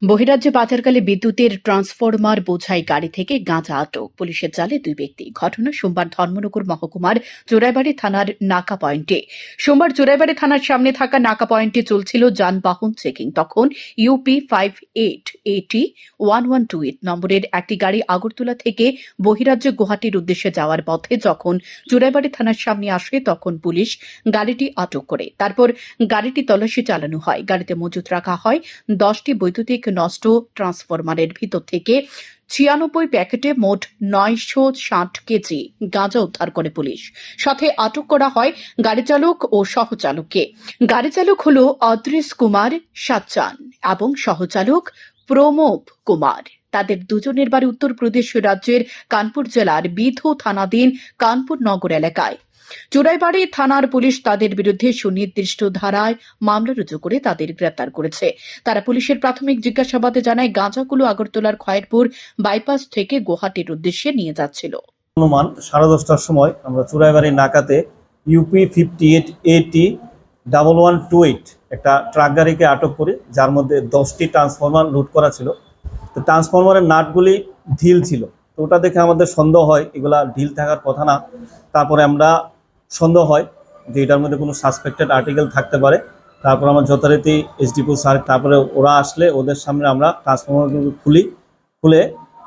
বহিরাজ্যে পাচারকালে বিদ্যুতের ট্রান্সফরমার বোঝাই গাড়ি থেকে গাঁজা আটক, পুলিশের জালে দুই ব্যক্তি। ঘটনা সোমবার ধর্মনগর মহকুমার জোড়াইবাড়ি থানার নাকা পয়েন্টে। সোমবার জোড়াইবাড়ি থানার সামনে থাকা নাকা পয়েন্টে চলছিল যানবাহন চেকিং। তখন ইউপি 58AT 1128 নম্বরের একটি গাড়ি আগরতলা থেকে বহিরাজ্যে গুয়াহাটির উদ্দেশ্যে যাওয়ার পথে যখন জোড়াইবাড়ি থানার সামনে আসে তখন পুলিশ গাড়িটি আটক করে। তারপর গাড়িটি তল্লাশি চালানো হয়। গাড়িতে মজুত রাখা হয় 10টি বৈদ্যুতিক নষ্ট ট্রান্সফরমারের ভিতর থেকে 96 প্যাকেটে মোট 960 কেজি গাঁজা উদ্ধার করে পুলিশ। সাথে আটক করা হয় গাড়ি চালক ও সহচালককে। গাড়ি চালক হল অদ্রিশ কুমার সাচ্চান এবং সহচালক প্রমোদ কুমার। তাদের দুজনের বাড়ি উত্তরপ্রদেশ রাজ্যের কানপুর জেলার বিধু থানাধীন কানপুর নগর এলাকায়। জোড়াইবাড়ি থানার পুলিশ তাদের বিরুদ্ধে সুনির্দিষ্ট ধারায় মামলা রুজু করে তাদের গ্রেপ্তার করেছে। তারা পুলিশের প্রাথমিক জিজ্ঞাসাবাদে জানায় গাঁজাগুলো আগরতলার খয়েরপুর বাইপাস থেকে গুয়াহাটির উদ্দেশ্যে নিয়ে যাচ্ছিল। অনুমান 10:30টার সময় আমরা জোড়াইবাড়ি নাকাতে ইউপি 58AT 1128 একটা ট্রাক গাড়িকে আটক করি, যার মধ্যে 10টি ট্রান্সফরমার লুট করা ছিল। তো ট্রান্সফরমারের নাটগুলি ঢিল ছিল, তো ওটা দেখে আমাদের সন্দেহ হয় এগুলা ঢিল থাকার কথা না। তারপরে আমরা সন্দেহ হয় যে এটার মধ্যে কোনো সাসপেক্টেড আর্টিকেল থাকতে পারে। তারপর আমরা যথারীতি এসডিপো স্যার, তারপরে ওরা আসলে ওদের সামনে আমরা ট্রান্সফরমারগুলো খুলে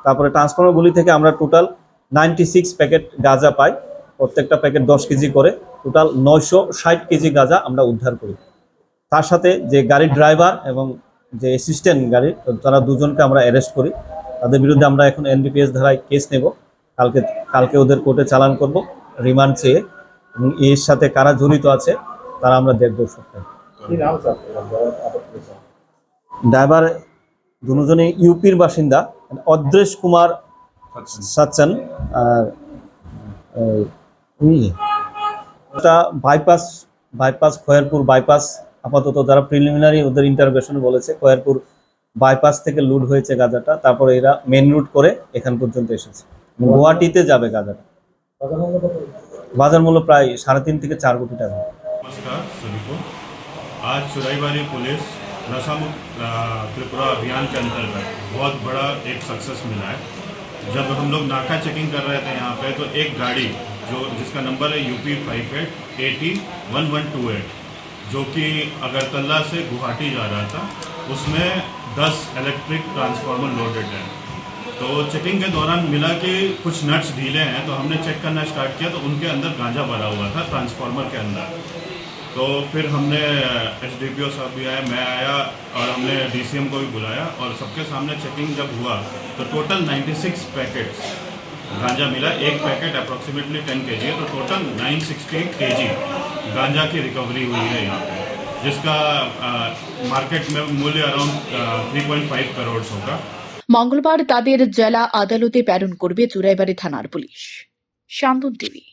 তারপরে ট্রান্সফরমারগুলি থেকে আমরা টোটাল 96 প্যাকেট গাঁজা পাই। প্রত্যেকটা প্যাকেট 10 কেজি করে, টোটাল 960 কেজি গাঁজা আমরা উদ্ধার করি। তার সাথে যে গাড়ির ড্রাইভার এবং যে অ্যাসিস্ট্যান্ট গাড়ির, তারা দুজনকে আমরা অ্যারেস্ট করি। তাদের বিরুদ্ধে আমরা এখন NDPS ধারায় কেস নেব। কালকে ওদের কোর্টে চালান করব রিমান্ড চেয়ে, এবং এর সাথে কারা জড়িত আছে তারা আমরা দেখব সবটাই। ড্রাইভার দুজনই ইউপির বাসিন্দা, অদ্রিশ কুমার সাচ্চান আর এটা বাইপাস খয়েরপুর বাইপাস। আপাতত যারা প্রিলিমিনারি ওদের ইন্টারভেশনে বলেছে খয়েরপুর বাইপাস থেকে লুট হয়েছে গাঁজাটা। তারপরে এরা মেন রুট করে এখান পর্যন্ত এসেছে, গুয়াহাটিতে যাবে গাঁজাটা। বাজার মূল্য প্রায় 3.5 থেকে 4 কোটি টাকা। नमस्कार सभी को। आज चुराईबाड़ी पुलिस नशा मुक्त त्रिपुरा अभियान के अंतर्गत बहुत बड़ा एक सक्सेस मिला है। जब हम लोग नाका चेकिंग कर रहे थे यहाँ पे, तो एक गाड़ी जिसका नंबर है UP 58AT 1128 जो कि अगरतला से गुवाहाटी जा रहा था, उसमें 10 इलेक्ट्रिक ट्रांसफार्मर लोडेड है। तो चेकिंग के दौरान मिला कि कुछ नट्स ढीले हैं, तो हमने चेक करना स्टार्ट किया तो उनके अंदर गांजा भरा हुआ था ट्रांसफार्मर के अंदर। तो फिर हमने SDPO साहब भी आया, मैं आया और हमने DCM को भी बुलाया, और सबके सामने चेकिंग जब हुआ तो टोटल 96 पैकेट्स गांजा मिला। एक पैकेट अप्रॉक्सीमेटली 10 kg है, तो टोटल 960 kg गांजा की रिकवरी हुई है यहाँ पे, जिसका मार्केट में मूल्य अराउंड 3.5 करोड़ होगा। মঙ্গলবার তাদের জেলা আদালতে প্রেরণ করবে জোড়াইবাড়ি থানার পুলিশ। শান্তন টিভি।